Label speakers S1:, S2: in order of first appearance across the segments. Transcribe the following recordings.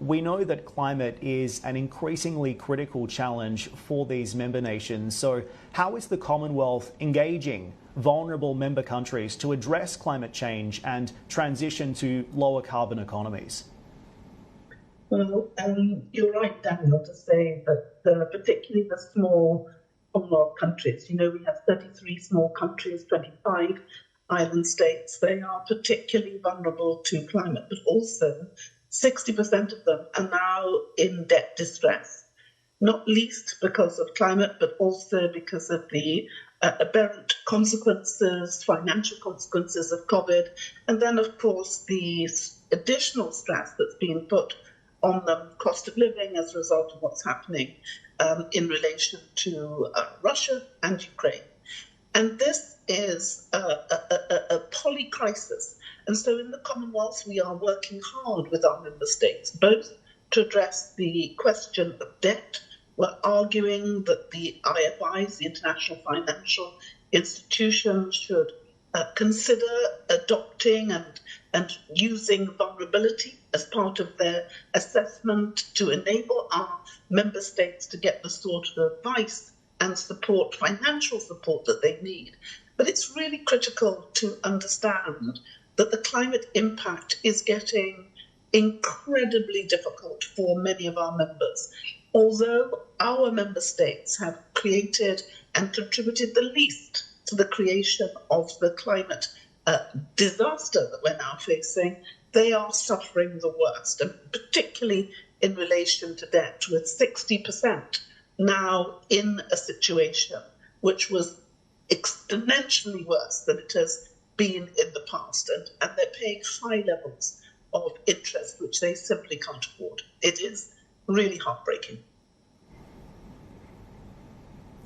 S1: we know that climate is an increasingly critical challenge for these member nations. So how is the Commonwealth engaging vulnerable member countries to address climate change and transition to lower carbon economies?
S2: Well, you're right, Daniel, to say that particularly the small Commonwealth countries, we have 33 small countries, 25 island states. They are particularly vulnerable to climate, but also 60% of them are now in debt distress, not least because of climate, but also because of the aberrant consequences, financial consequences of COVID, and then, of course, the additional stress that's being put on them, cost of living as a result of what's happening in relation to Russia and Ukraine. And this is a poly-crisis. And so in the Commonwealth, we are working hard with our member states, both to address the question of debt. We're arguing that the IFIs, the international financial institutions, should consider adopting and using vulnerability as part of their assessment to enable our member states to get the sort of advice and support, financial support that they need. But it's really critical to understand that the climate impact is getting incredibly difficult for many of our members. Although our member states have created and contributed the least to the creation of the climate disaster that we're now facing, they are suffering the worst, and particularly in relation to debt, with 60% now in a situation which was exponentially worse than it has been in the past, and they're paying high levels of interest which they simply can't afford. It is really heartbreaking.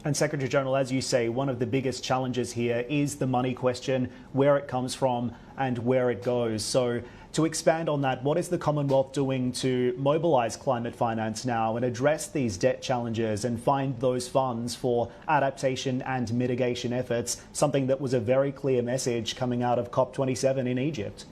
S1: And Secretary General, as you say, one of the biggest challenges here is the money question, where it comes from and where it goes. So to expand on that, what is the Commonwealth doing to mobilise climate finance now and address these debt challenges and find those funds for adaptation and mitigation efforts, something that was a very clear message coming out of COP27 in Egypt?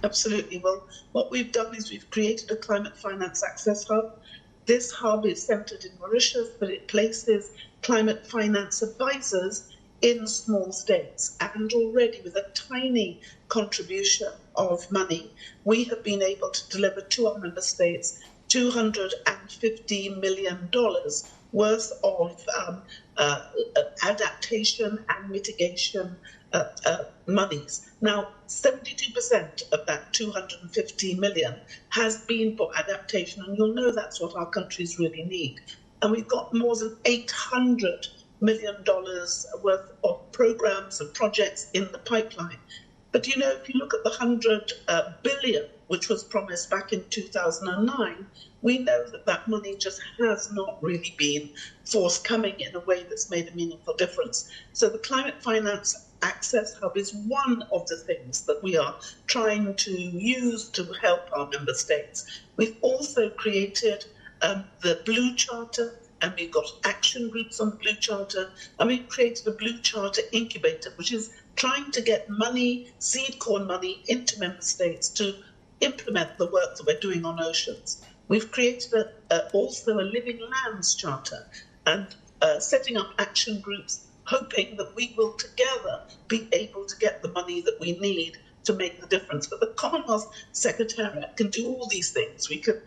S2: Absolutely. Well, what we've done is we've created a climate finance access hub. This hub is centred in Mauritius, but it places climate finance advisors in small states. And already with a tiny contribution of money, we have been able to deliver to our member states $250 million worth of adaptation and mitigation monies. Now, 72% of that 250 million has been for adaptation, and you'll know that's what our countries really need. And we've got more than $800 million worth of programs and projects in the pipeline. But, if you look at the 100 billion, which was promised back in 2009, we know that money just has not really been forthcoming in a way that's made a meaningful difference. So the Climate Finance Access Hub is one of the things that we are trying to use to help our member states. We've also created the Blue Charter, and we've got action groups on the Blue Charter, and we've created a Blue Charter incubator, which is trying to get money, seed corn money, into member states to implement the work that we're doing on oceans. We've created also a Living Lands Charter and setting up action groups, hoping that we will together be able to get the money that we need to make the difference. But the Commonwealth Secretariat can do all these things. We can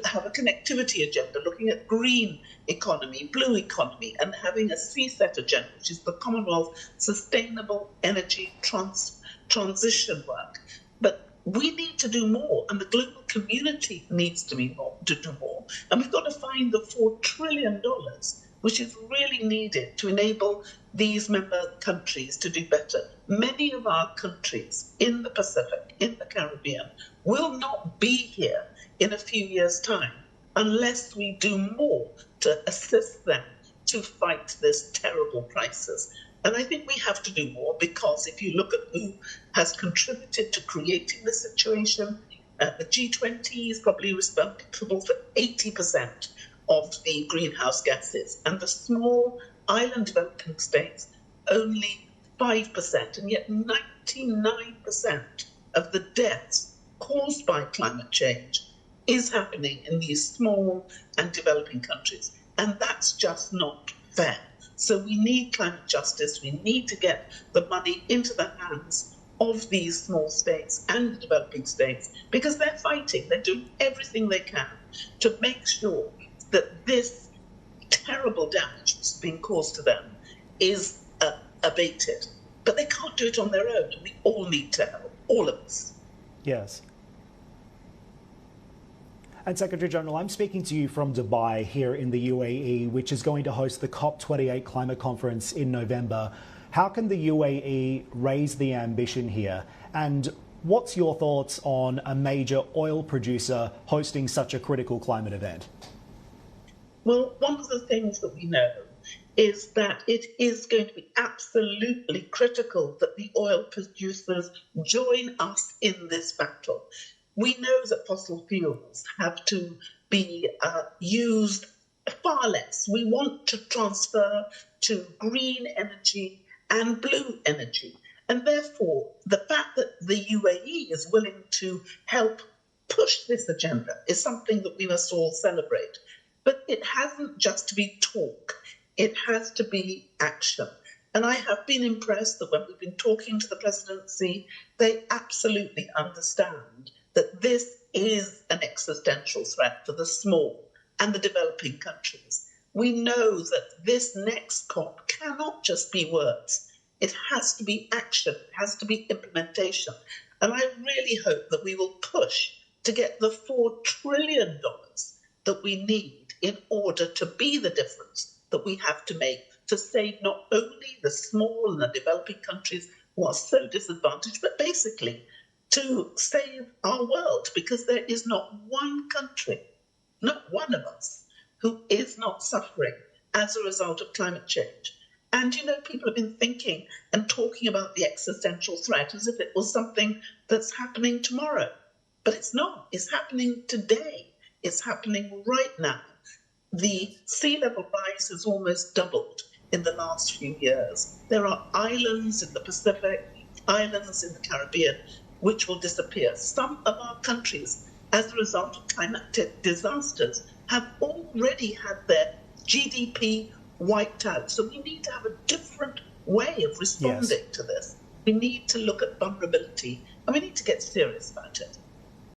S2: have a connectivity agenda, looking at green economy, blue economy, and having a CSET agenda, which is the Commonwealth Sustainable Energy Transition work. But we need to do more, and the global community needs to do more. And we've got to find the $4 trillion, which is really needed to enable these member countries to do better. Many of our countries in the Pacific, in the Caribbean, will not be here in a few years' time unless we do more to assist them to fight this terrible crisis. And I think we have to do more, because if you look at who has contributed to creating the situation, the G20 is probably responsible for 80% of the greenhouse gases, and the small island developing states only 5%, and yet 99% of the deaths caused by climate change is happening in these small and developing countries. And that's just not fair. So we need climate justice. We need to get the money into the hands of these small states and the developing states, because they're fighting. They're doing everything they can to make sure that this terrible damage that's being caused to them is abated. But they can't do it on their own. We all need to help, all of us.
S1: Yes. And Secretary General, I'm speaking to you from Dubai here in the UAE, which is going to host the COP28 climate conference in November. How can the UAE raise the ambition here? And what's your thoughts on a major oil producer hosting such a critical climate event?
S2: Well, one of the things that we know is that it is going to be absolutely critical that the oil producers join us in this battle. We know that fossil fuels have to be used far less. We want to transfer to green energy and blue energy. And therefore, the fact that the UAE is willing to help push this agenda is something that we must all celebrate. But it hasn't just to be talk. It has to be action. And I have been impressed that when we've been talking to the presidency, they absolutely understand that this is an existential threat for the small and the developing countries. We know that this next COP cannot just be words. It has to be action. It has to be implementation. And I really hope that we will push to get the $4 trillion that we need in order to be the difference that we have to make to save not only the small and the developing countries who are so disadvantaged, but basically to save our world, because there is not one country, not one of us, who is not suffering as a result of climate change. And, you know, people have been thinking and talking about the existential threat as if it was something that's happening tomorrow. But it's not. It's happening today. It's happening right now. The sea level rise has almost doubled in the last few years. There are islands in the Pacific, islands in the Caribbean, which will disappear. Some of our countries, as a result of climatic disasters, have already had their GDP wiped out. So we need to have a different way of responding to this. We need to look at vulnerability, and we need to get serious about it.